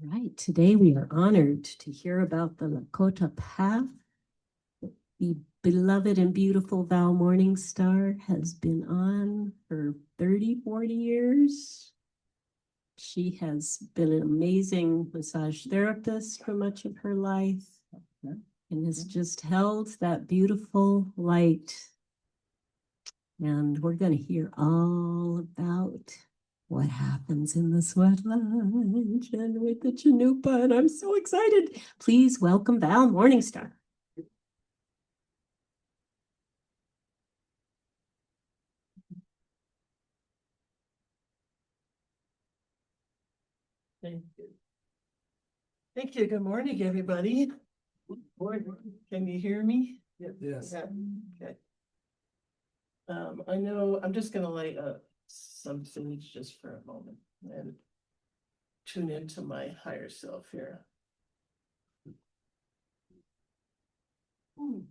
Right, today we are honored to hear about the Lakota Path. The beloved and beautiful Val Morningstar has been on for 30, 40 years. She has been an amazing massage therapist for much of her life and has just held that beautiful light. And we're going to hear all about what happens in the sweat lodge and with the Chanupa, and I'm so excited. Please welcome Val Morningstar. Thank you. Thank you. Good morning, everybody. Can you hear me? Yes. Yeah. Okay. I know I'm just gonna light up some sage just for a moment and tune into my higher self here. I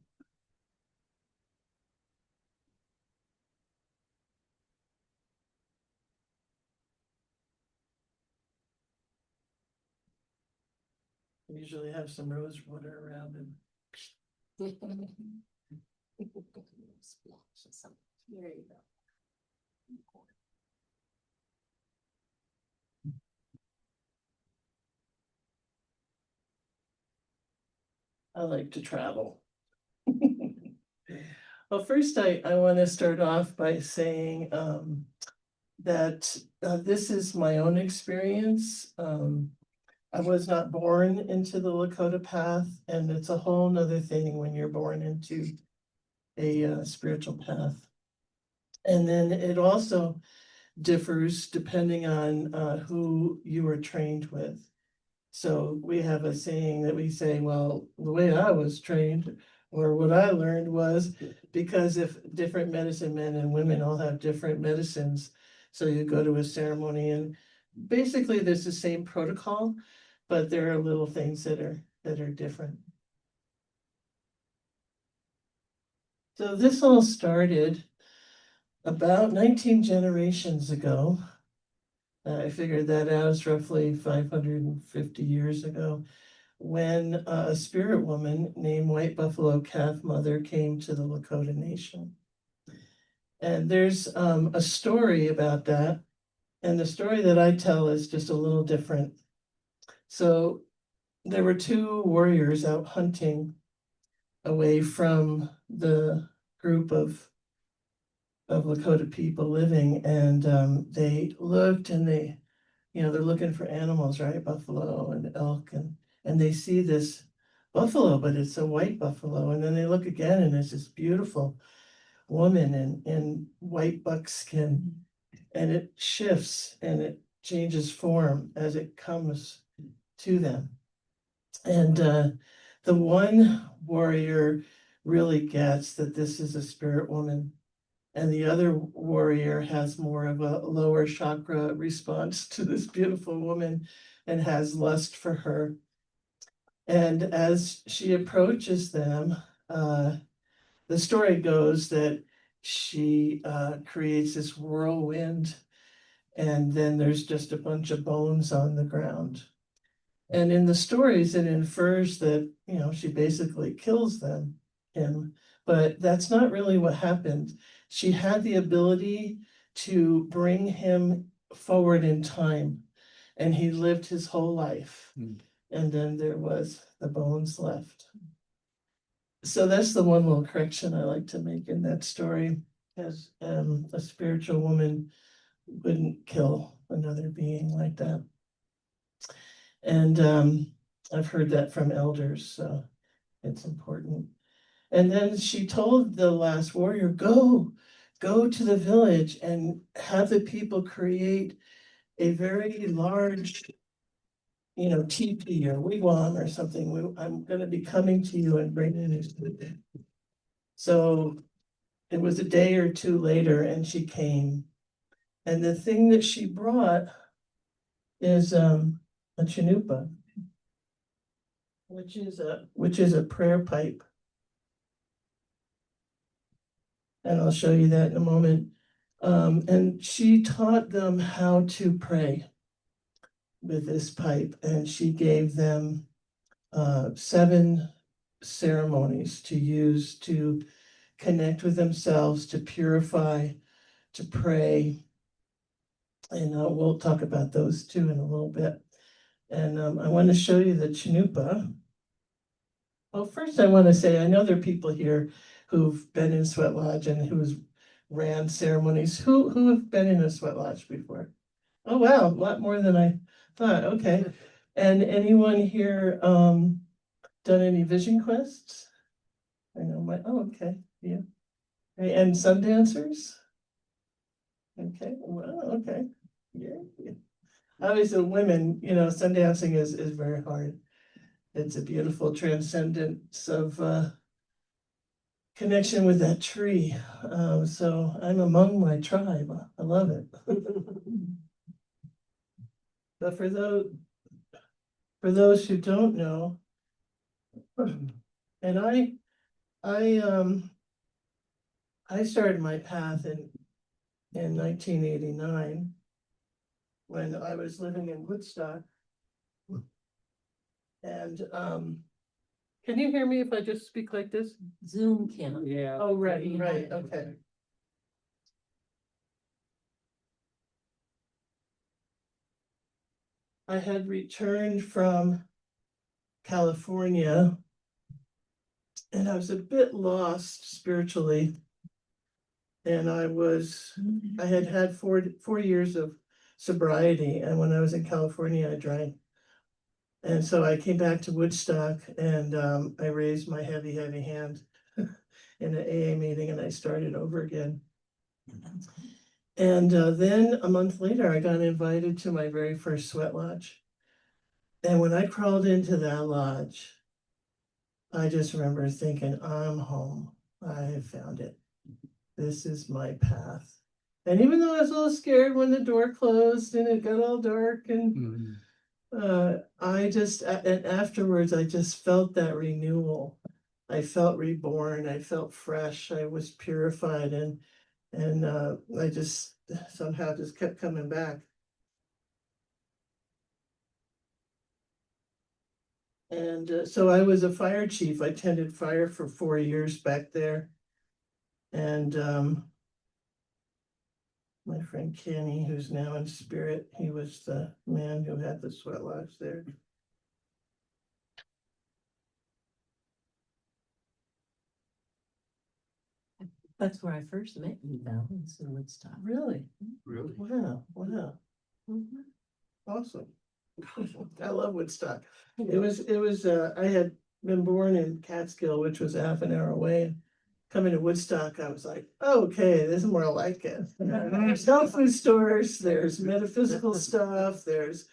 usually have some rose water around and There you go. I like to travel. Well, first I want to start off by saying that this is my own experience. I was not born into the Lakota Path, and it's a whole nother thing when you're born into a spiritual path. And then it also differs depending on who you were trained with. So we have a saying that we say, well, the way I was trained or what I learned was because if different medicine men and women all have different medicines, so you go to a ceremony and basically there's the same protocol, but there are little things that are different. So this all started about 19 generations ago. I figured that out, it's roughly 550 years ago, when a spirit woman named White Buffalo Calf Mother came to the Lakota Nation. And there's a story about that. And the story that I tell is just a little different. So there were two warriors out hunting away from the group of Lakota people living, and they looked and they're looking for animals, right? Buffalo and elk, and they see this buffalo, but it's a white buffalo. And then they look again and it's this beautiful woman in white buckskin, and it shifts and it changes form as it comes to them. And the one warrior really gets that this is a spirit woman, and the other warrior has more of a lower chakra response to this beautiful woman and has lust for her. And as she approaches them, the story goes that she creates this whirlwind, and then there's just a bunch of bones on the ground. And in the stories, it infers that, she basically kills him, but that's not really what happened. She had the ability to bring him forward in time, and he lived his whole life. And then there was the bones left. So that's the one little correction I like to make in that story, as a spiritual woman wouldn't kill another being like that. And I've heard that from elders, so it's important. And then she told the last warrior, go to the village and have the people create a very large, teepee or wigwam or something. I'm going to be coming to you and bringing you to it. So it was a day or two later, and she came. And the thing that she brought is a chanupa, which is a prayer pipe. And I'll show you that in a moment. And she taught them how to pray. with this pipe, and she gave them 7 ceremonies to use to connect with themselves, to purify, to pray. And we'll talk about those too in a little bit. And I want to show you the Chinupa. Well, first I want to say, I know there are people here who've been in Sweat Lodge and who's ran ceremonies. Who have been in a Sweat Lodge before? Oh, wow, a lot more than I thought. Okay. And anyone here done any vision quests? I know okay, yeah. And sun dancers? Okay, well, okay. Yeah. Obviously, women, sun dancing is very hard. It's a beautiful transcendence of connection with that tree. So I'm among my tribe. I love it. But for those who don't know, and I started my path in 1989 when I was living in Woodstock. And can you hear me if I just speak like this? Zoom can. Yeah. Oh, right, okay. I had returned from California and I was a bit lost spiritually. And I had 4 years of sobriety. And when I was in California, I drank. And so I came back to Woodstock and I raised my heavy hand in an AA meeting and I started over again. And then a month later, I got invited to my very first Sweat Lodge. And when I crawled into that lodge, I just remember thinking, I'm home. I have found it. This is my path. And even though I was a little scared when the door closed and it got all dark and and afterwards, I just felt that renewal. I felt reborn. I felt fresh. I was purified, and I just somehow just kept coming back. And so I was a fire chief. I tended fire for 4 years back there, and my friend Kenny, who's now in spirit, he was the man who had the Sweat Lodge there. That's where I first met you, Val, in Woodstock. Really? Really? Wow, wow. Mhm. Awesome. I love Woodstock. It was, I had been born in Catskill, which was half an hour away. Coming to Woodstock, I was like, okay, this is more like it. There's health food stores, there's metaphysical stuff, there's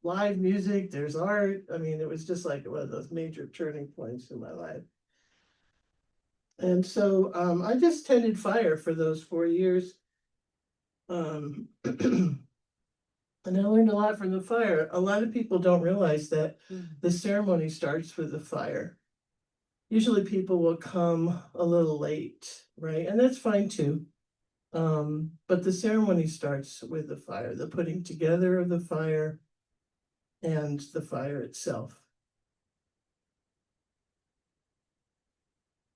live music, there's art. I mean, it was just like one of those major turning points in my life. And so I just tended fire for those 4 years. And I learned a lot from the fire. A lot of people don't realize that the ceremony starts with the fire. Usually people will come a little late, right? And that's fine too. But the ceremony starts with the fire, the putting together of the fire and the fire itself.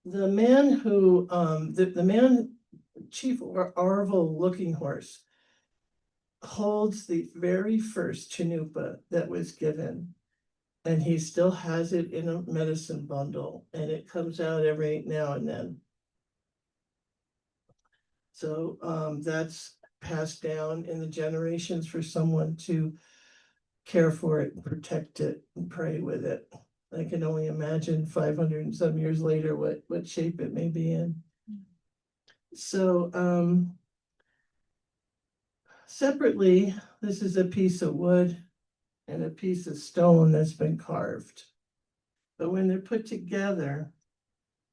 The man who, the man, Chief Orville Looking Horse, holds the very first Chinupa that was given. And he still has it in a medicine bundle, and it comes out every now and then. So that's passed down in the generations for someone to care for it, protect it, and pray with it. I can only imagine 500 and some years later what shape it may be in. So separately, this is a piece of wood and a piece of stone that's been carved. But when they're put together,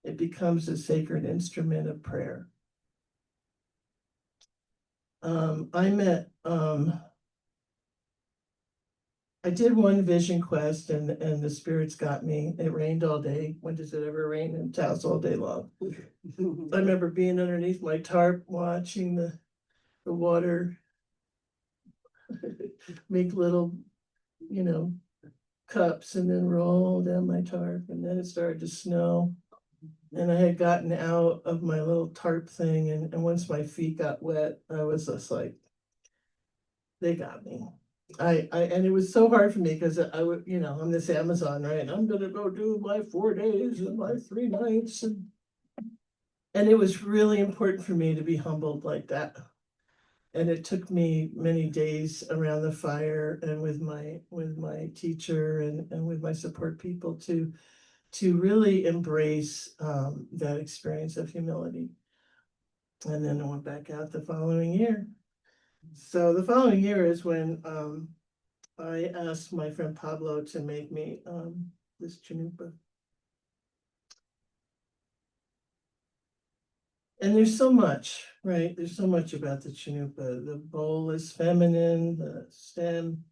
it becomes a sacred instrument of prayer. I did one vision quest and the spirits got me. It rained all day. When does it ever rain in Taos all day long? I remember being underneath my tarp watching the water make little you know, cups and then roll down my tarp, and then it started to snow. And I had gotten out of my little tarp thing, and once my feet got wet, I was just like, they got me. And it was so hard for me because I would, you know, I'm this Amazon, right? I'm gonna go do my 4 days and my 3 nights. And it was really important for me to be humbled like that. And it took me many days around the fire and with my teacher and with my support people to really embrace that experience of humility. And then I went back out the following year. So the following year is when I asked my friend Pablo to make me this chanupa. And there's so much, right? There's so much about the chanupa. The bowl is feminine, the stem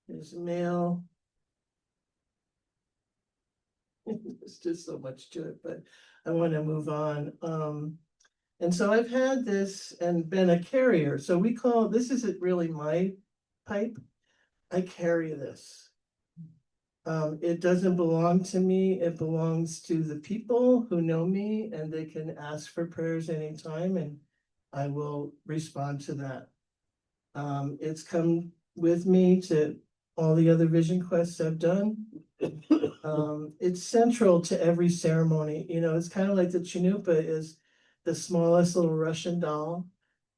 is male. There's just so much to it, but I want to move on. And so I've had this and been a carrier. So we call, this isn't really my pipe. I carry this. It doesn't belong to me. It belongs to the people who know me, and they can ask for prayers anytime, and I will respond to that. It's come with me to all the other vision quests I've done. It's central to every ceremony. You know, it's kind of like the chanupa is the smallest little Russian doll.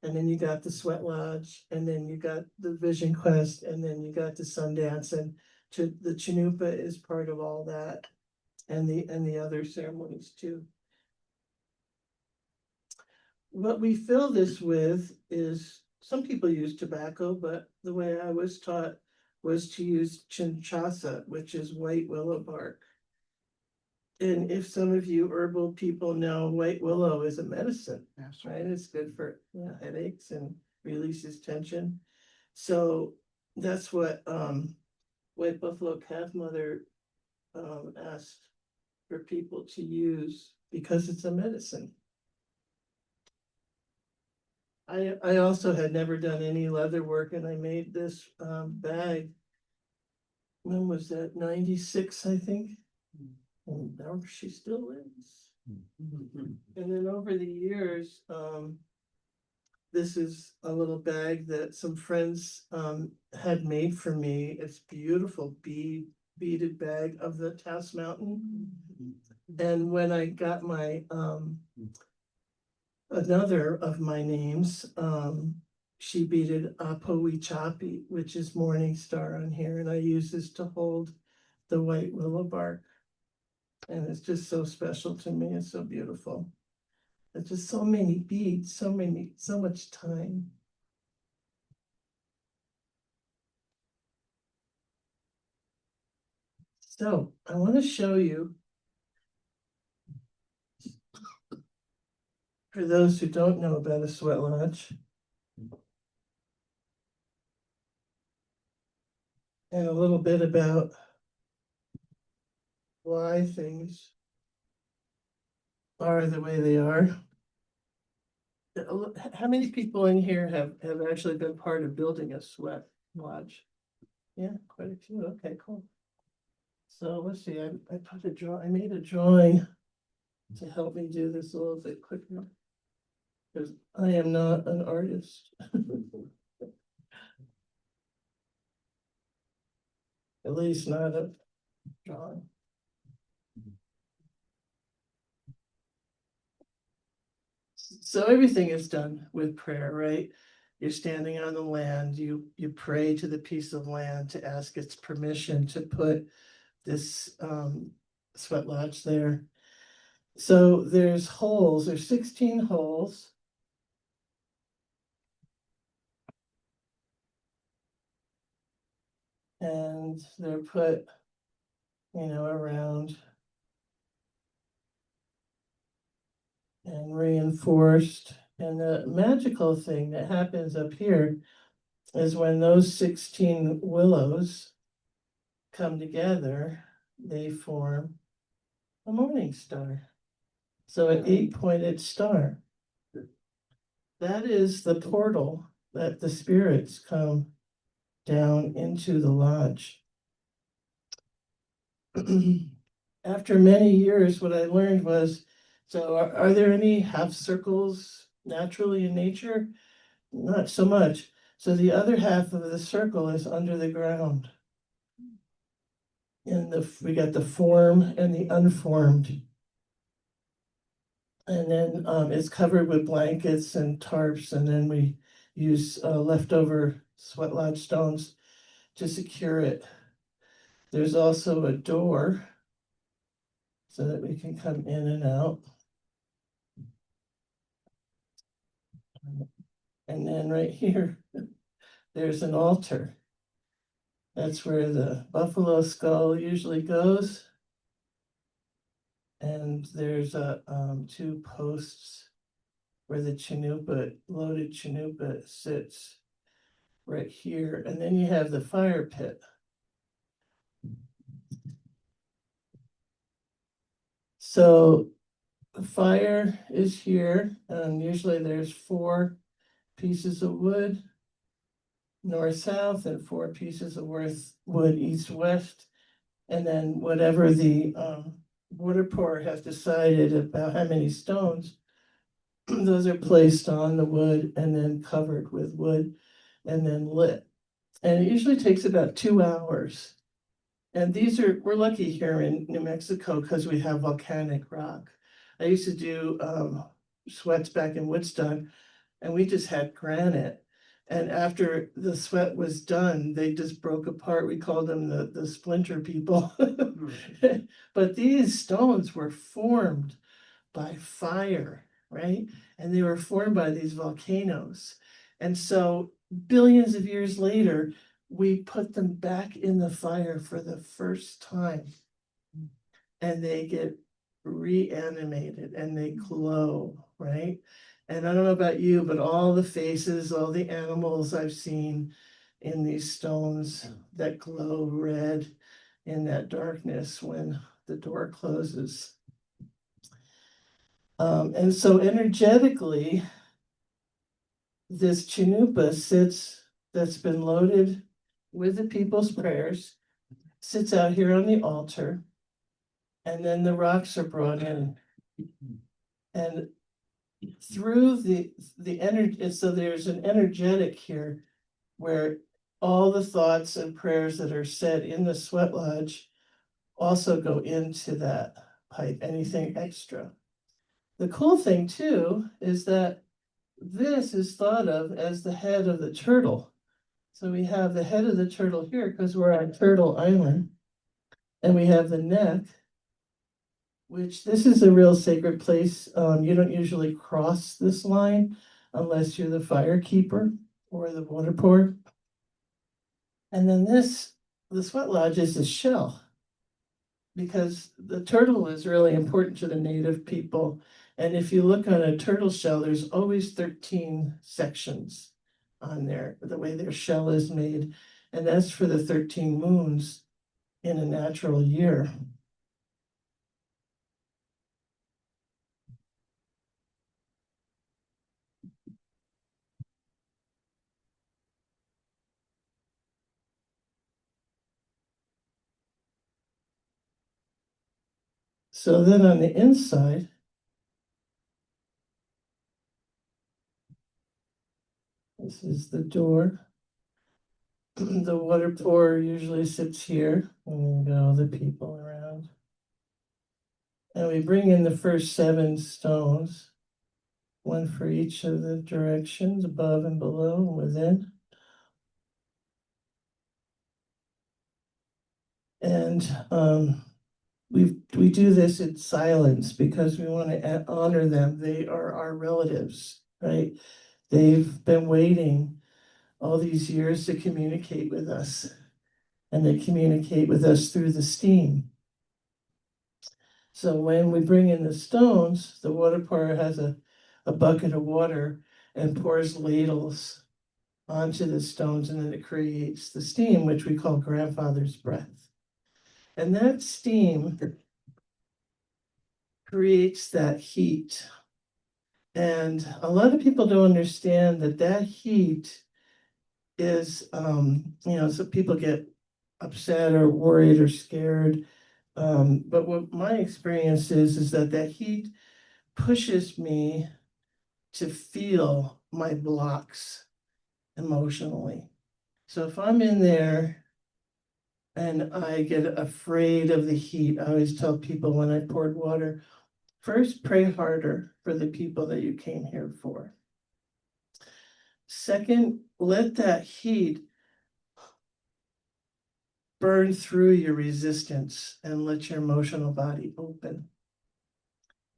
And then you got the sweat lodge, and then you got the vision quest, and then you got the Sundance, and the chanupa is part of all that, and the other ceremonies too. What we fill this with is, some people use tobacco, but the way I was taught was to use chinchasa, which is white willow bark. And if some of you herbal people know, white willow is a medicine, right? It's good for headaches and releases tension. So that's what White Buffalo Calf Mother asked for people to use because it's a medicine. I also had never done any leather work, and I made this bag. When was that? 96, I think. And now she still lives. And then over the years, this is a little bag that some friends had made for me. It's beautiful beaded bag of the Taos Mountain. And when I got my another of my names, she beaded Apowi Chapi, which is Morningstar on here, and I use this to hold the white willow bark. And it's just so special to me. It's so beautiful. There's just so many beads, so much time. So I want to show you, for those who don't know about a sweat lodge, and a little bit about why things are the way they are. How many people in here have actually been part of building a sweat lodge? Yeah, quite a few. Okay, cool. So let's see, I made a drawing to help me do this a little bit quicker, because I am not an artist. At least not a drawing. So everything is done with prayer, right? You're standing on the land, you pray to the piece of land to ask its permission to put this sweat lodge there. So there's 16 holes. And they're put, around and reinforced. And the magical thing that happens up here is when those 16 willows come together, they form a morning star. So an 8-pointed star. That is the portal that the spirits come down into the lodge. After many years, what I learned was, so are there any half circles naturally in nature? Not so much. So the other half of the circle is under the ground. We got the form and the unformed. And then it's covered with blankets and tarps, and then we use leftover sweat lodge stones to secure it. There's also a door so that we can come in and out. And then right here, there's an altar. That's where the buffalo skull usually goes. And there's two posts where the chinupa, loaded chinupa sits right here. And then you have the fire pit. So the fire is here, and usually there's 4 pieces of wood, north-south, and 4 pieces of wood, east-west. And then whatever the water pour has decided about how many stones, those are placed on the wood and then covered with wood and then lit. And it usually takes about 2 hours. And we're lucky here in New Mexico because we have volcanic rock. I used to do sweats back in Woodstock, and we just had granite. And after the sweat was done, they just broke apart. We called them the splinter people. But these stones were formed by fire, right? And they were formed by these volcanoes. And so billions of years later, we put them back in the fire for the first time. And they get reanimated and they glow, right? And I don't know about you, but all the faces, all the animals I've seen in these stones that glow red in that darkness when the door closes. And so energetically, this chinupa sits, that's been loaded with the people's prayers, sits out here on the altar, and then the rocks are brought in. And through the energy, so there's an energetic here where all the thoughts and prayers that are said in the sweat lodge also go into that pipe, anything extra. The cool thing too is that this is thought of as the head of the turtle. So we have the head of the turtle here because we're on Turtle Island, and we have the neck, which this is a real sacred place. You don't usually cross this line unless you're the fire keeper or the water pour. And then the sweat lodge is the shell, because the turtle is really important to the native people. And if you look on a turtle shell, there's always 13 sections on there, the way their shell is made. And that's for the 13 moons in a natural year. So then on the inside, this is the door. The water pour usually sits here, and then go the people around. And we bring in the first 7 stones, one for each of the directions, above and below and within. And we do this in silence because we want to honor them. They are our relatives, right? They've been waiting all these years to communicate with us, and they communicate with us through the steam. So when we bring in the stones, the water pourer has a bucket of water and pours ladles onto the stones, and then it creates the steam, which we call grandfather's breath. And that steam creates that heat. And a lot of people don't understand that that heat is, so people get upset or worried or scared. But what my experience is that that heat pushes me to feel my blocks emotionally. So if I'm in there and I get afraid of the heat, I always tell people when I poured water, first, pray harder for the people that you came here for. Second, let that heat burn through your resistance and let your emotional body open.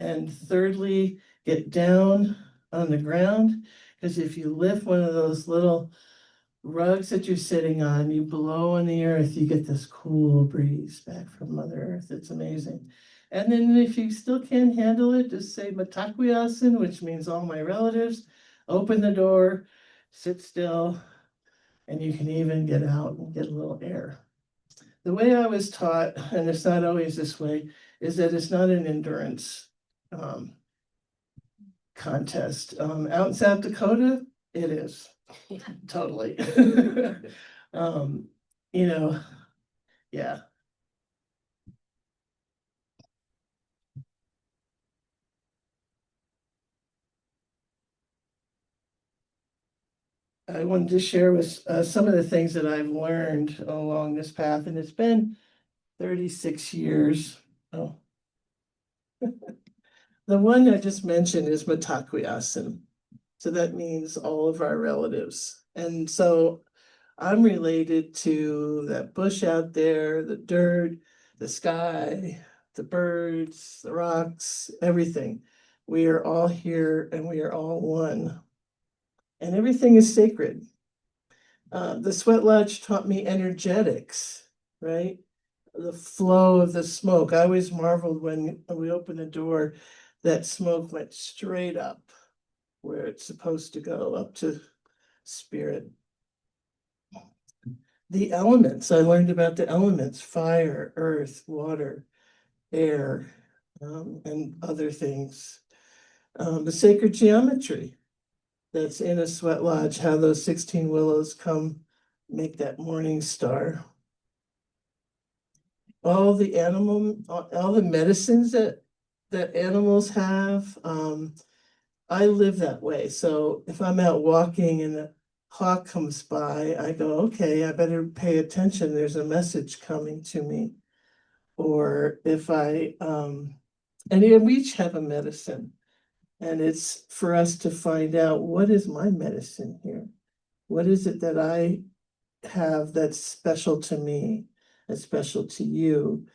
And thirdly, get down on the ground, because if you lift one of those little rugs that you're sitting on, you blow on the earth, you get this cool breeze back from Mother Earth. It's amazing. And then if you still can't handle it, just say Mitakuye Oyasin, which means all my relatives. Open the door, sit still, and you can even get out and get a little air. The way I was taught, and it's not always this way, is that it's not an endurance contest. Out in South Dakota, it is. Totally. um, yeah. I wanted to share with some of the things that I've learned along this path, and it's been 36 years. Oh, the one I just mentioned is Mitakuye Oyasin. So that means all of our relatives. And so I'm related to that bush out there, the dirt, the sky, the birds, the rocks, everything. We are all here and we are all one. And everything is sacred. The sweat lodge taught me energetics, right? The flow of the smoke. I always marveled when we opened the door, that smoke went straight up where it's supposed to go, up to spirit. The elements, I learned about the elements, fire, earth, water, air, and other things. The sacred geometry that's in a sweat lodge, how those 16 willows come make that morning star. All the medicines that animals have. I live that way. So if I'm out walking and a hawk comes by, I go, okay, I better pay attention. There's a message coming to me. Or if and we each have a medicine. And it's for us to find out, what is my medicine here? What is it that I have that's special to me, that's special to you?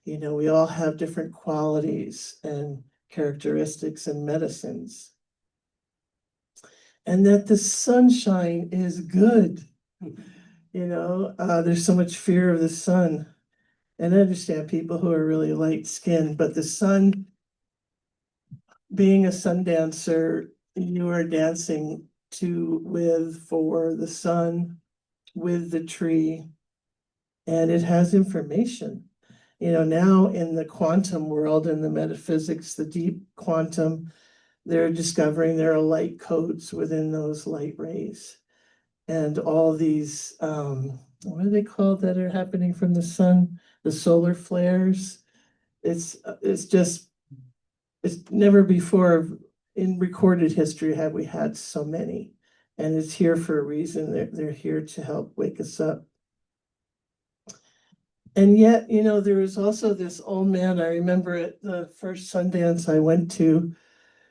We all have different qualities and characteristics and medicines. And that the sunshine is good. There's so much fear of the sun. And I understand people who are really light skinned, but the sun, being a sun dancer, you are dancing for the sun, with the tree, and it has information. Now in the quantum world, in the metaphysics, the deep quantum, they're discovering there are light codes within those light rays. And all these, what are they called that are happening from the sun? The solar flares. It's never before in recorded history have we had so many. And it's here for a reason. They're here to help wake us up. And yet, there was also this old man. I remember at the first Sundance I went to,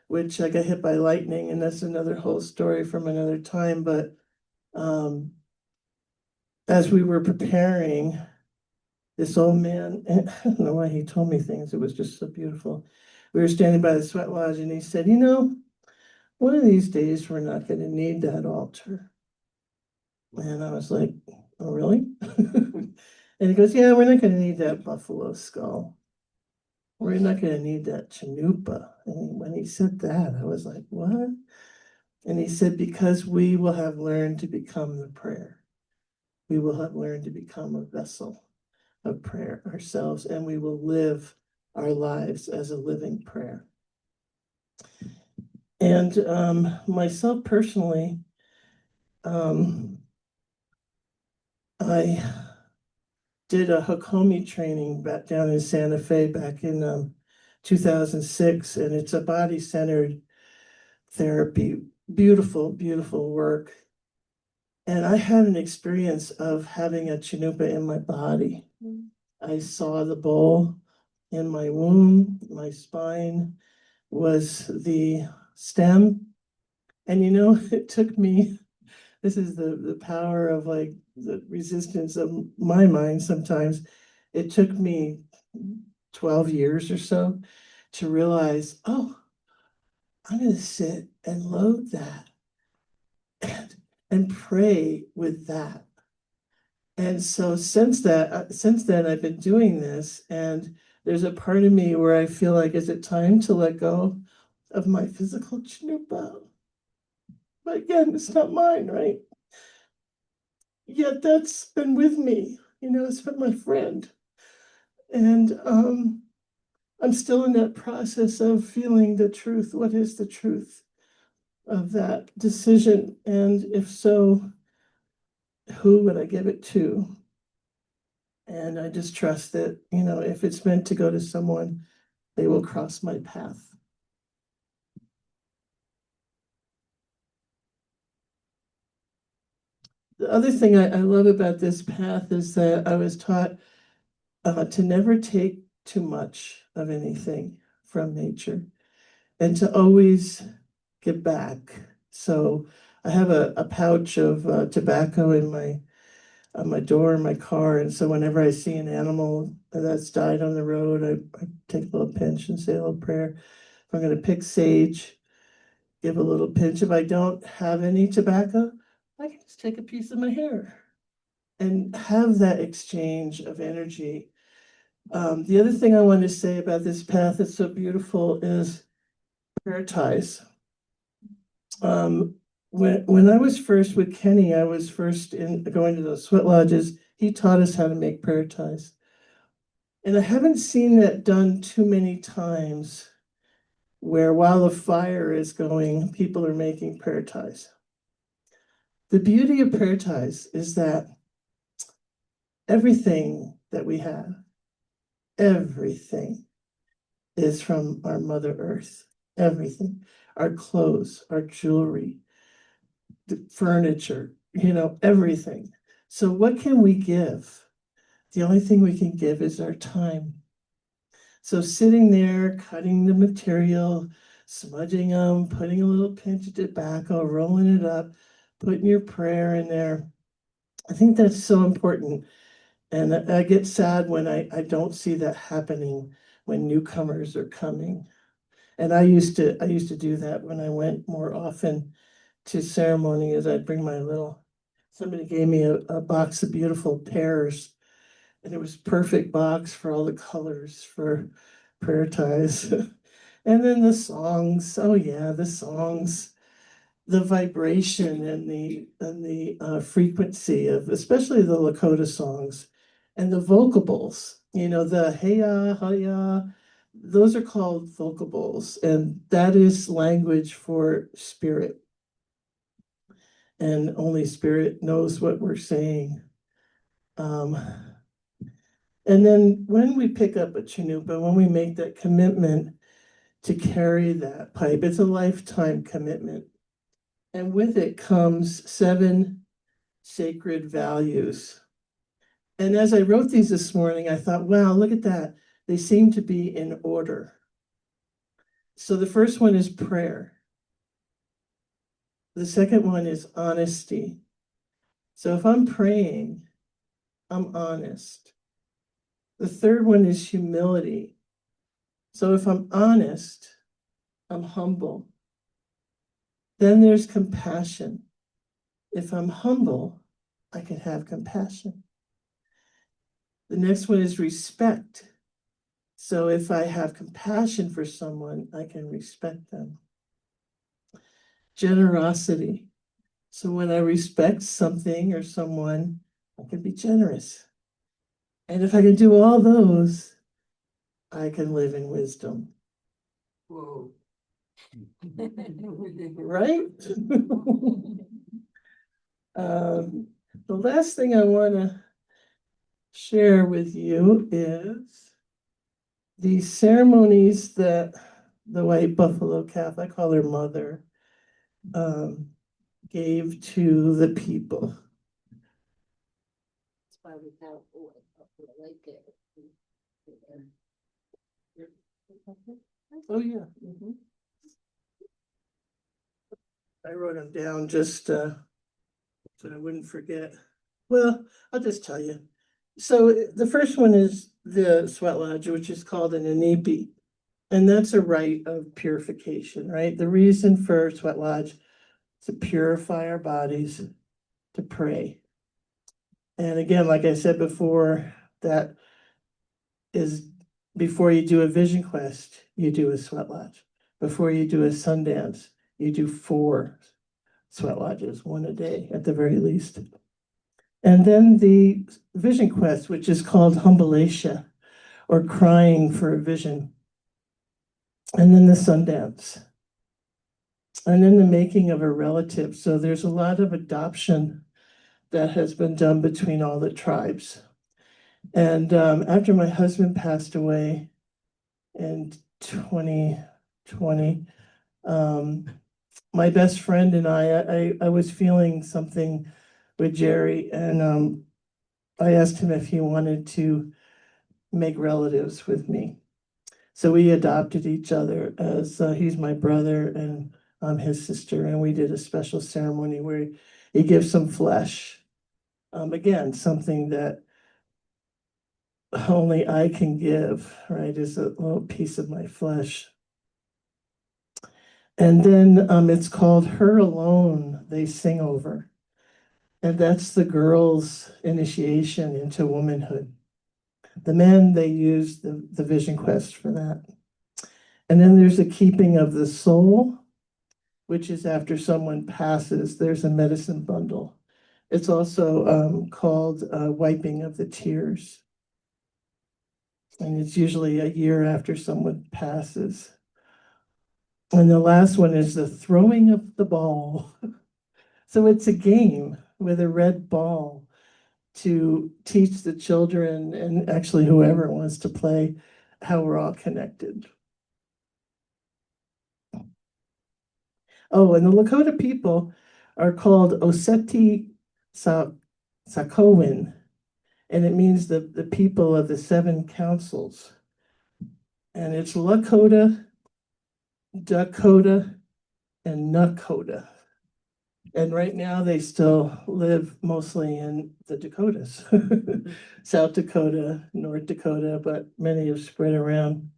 which I got hit by lightning, and that's another whole story from another time. But as we were preparing, this old man, I don't know why he told me things, it was just so beautiful. We were standing by the sweat lodge and he said, one of these days we're not going to need that altar. And I was like, oh, really? And he goes, yeah, we're not going to need that buffalo skull. We're not going to need that chanupa. And when he said that, I was like, what? And he said, because we will have learned to become the prayer. We will have learned to become a vessel of prayer ourselves, and we will live our lives as a living prayer. And myself personally, I did a Hakomi training back down in Santa Fe back in 2006, and it's a body-centered therapy. Beautiful, beautiful work. And I had an experience of having a Chinupa in my body. I saw the bowl in my womb, my spine was the stem. And it took me, this is the power of like the resistance of my mind sometimes. It took me 12 years or so to realize, oh, I'm going to sit and load that and pray with that. And so since then, I've been doing this, and there's a part of me where I feel like, is it time to let go of my physical Chinupa? But again, it's not mine, right? Yet that's been with me, it's been my friend. And I'm still in that process of feeling the truth. What is the truth of that decision? And if so, who would I give it to? And I just trust that, if it's meant to go to someone, they will cross my path. The other thing I love about this path is that I was taught to never take too much of anything from nature and to always give back. So I have a pouch of tobacco in my door in my car. And so whenever I see an animal that's died on the road, I take a little pinch and say a little prayer. If I'm going to pick sage, give a little pinch. If I don't have any tobacco, I can just take a piece of my hair and have that exchange of energy. The other thing I want to say about this path that's so beautiful is prayer ties. When I was first with Kenny, I was first in going to those sweat lodges. He taught us how to make prayer ties. And I haven't seen that done too many times where while the fire is going, people are making prayer ties. The beauty of prayer ties is that everything that we have, everything is from our Mother Earth. Everything, our clothes, our jewelry, the furniture, everything. So what can we give? The only thing we can give is our time. So sitting there, cutting the material, smudging them, putting a little pinch of tobacco, rolling it up, putting your prayer in there. I think that's so important. And I get sad when I don't see that happening when newcomers are coming. And I used to do that when I went more often to ceremony, as I'd bring somebody gave me a box of beautiful pears, and it was perfect box for all the colors for prayer ties. And then the songs, oh yeah, the songs, the vibration and the frequency of especially the Lakota songs and the vocables, the heya, haya, those are called vocables, and that is language for spirit. And only spirit knows what we're saying. And then when we pick up a Chinupa, when we make that commitment to carry that pipe, it's a lifetime commitment. And with it comes 7 sacred values. And as I wrote these this morning, I thought, wow, look at that. They seem to be in order. So the first one is prayer. The second one is honesty. So if I'm praying, I'm honest. The third one is humility. So if I'm honest, I'm humble. Then there's compassion. If I'm humble, I can have compassion. The next one is respect. So if I have compassion for someone, I can respect them. Generosity. So when I respect something or someone, I can be generous. And if I can do all those, I can live in wisdom. Whoa. Right? The last thing I want to share with you is the ceremonies that the white buffalo calf, I call her mother, gave to the people. That's why we have a white buffalo right there. Oh, yeah. I wrote them down just so I wouldn't forget. Well, I'll just tell you. So the first one is the sweat lodge, which is called an inipi. And that's a rite of purification, right? The reason for sweat lodge is to purify our bodies, to pray. And again, like I said before, that is before you do a vision quest, you do a sweat lodge. Before you do a Sundance, you do 4 sweat lodges, 1 a day at the very least. And then the vision quest, which is called Humbalatia, or crying for a vision. And then the Sundance. And then the making of a relative. So there's a lot of adoption that has been done between all the tribes. And after my husband passed away in 2020, my best friend and I was feeling something with Jerry, and I asked him if he wanted to make relatives with me. So we adopted each other as he's my brother and I'm his sister, and we did a special ceremony where he gives some flesh. Again, something that only I can give, right? Is a little piece of my flesh. And then it's called Her Alone, They Sing Over. And that's the girl's initiation into womanhood. The men, they use the vision quest for that. And then there's a keeping of the soul, which is after someone passes, there's a medicine bundle. It's also called wiping of the tears. And it's usually a year after someone passes. And the last one is the throwing of the ball. So it's a game with a red ball to teach the children and actually whoever wants to play how we're all connected. Oh, and the Lakota people are called Oseti Sakowin, and it means the people of the 7 councils. And it's Lakota, Dakota, and Nakota. And right now they still live mostly in the Dakotas, South Dakota, North Dakota, but many have spread around.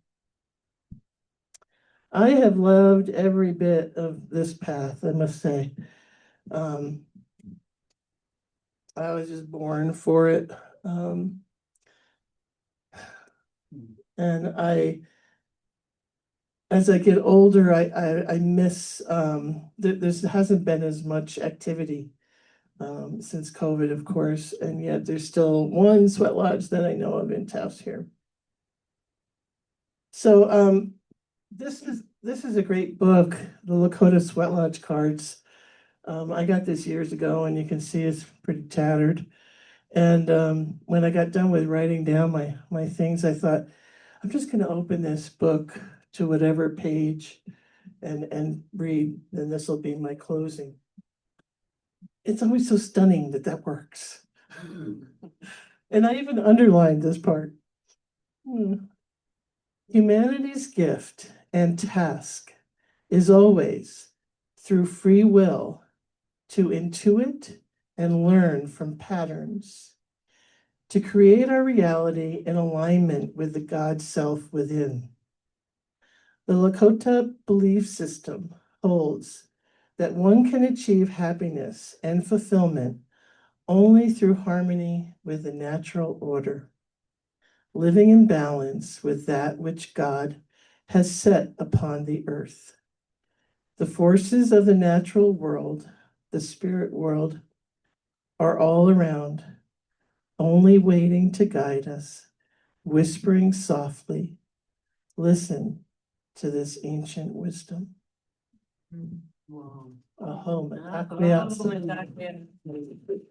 I have loved every bit of this path, I must say. I was just born for it. And as I get older, I miss, there hasn't been as much activity since COVID, of course, and yet there's still one sweat lodge that I know of in Taos here. So this is a great book, the Lakota Sweat Lodge cards. I got this years ago, and you can see it's pretty tattered. And when I got done with writing down my things, I thought, I'm just going to open this book to whatever page and read, and this will be my closing. It's always so stunning that works. And I even underlined this part. Humanity's gift and task is always, through free will, to intuit and learn from patterns, to create our reality in alignment with the God self within. The Lakota belief system holds that one can achieve happiness and fulfillment only through harmony with the natural order, living in balance with that which God has set upon the earth. The forces of the natural world, the spirit world, are all around, only waiting to guide us, whispering softly, listen to this ancient wisdom. Wow. Mitakuye Oyasin.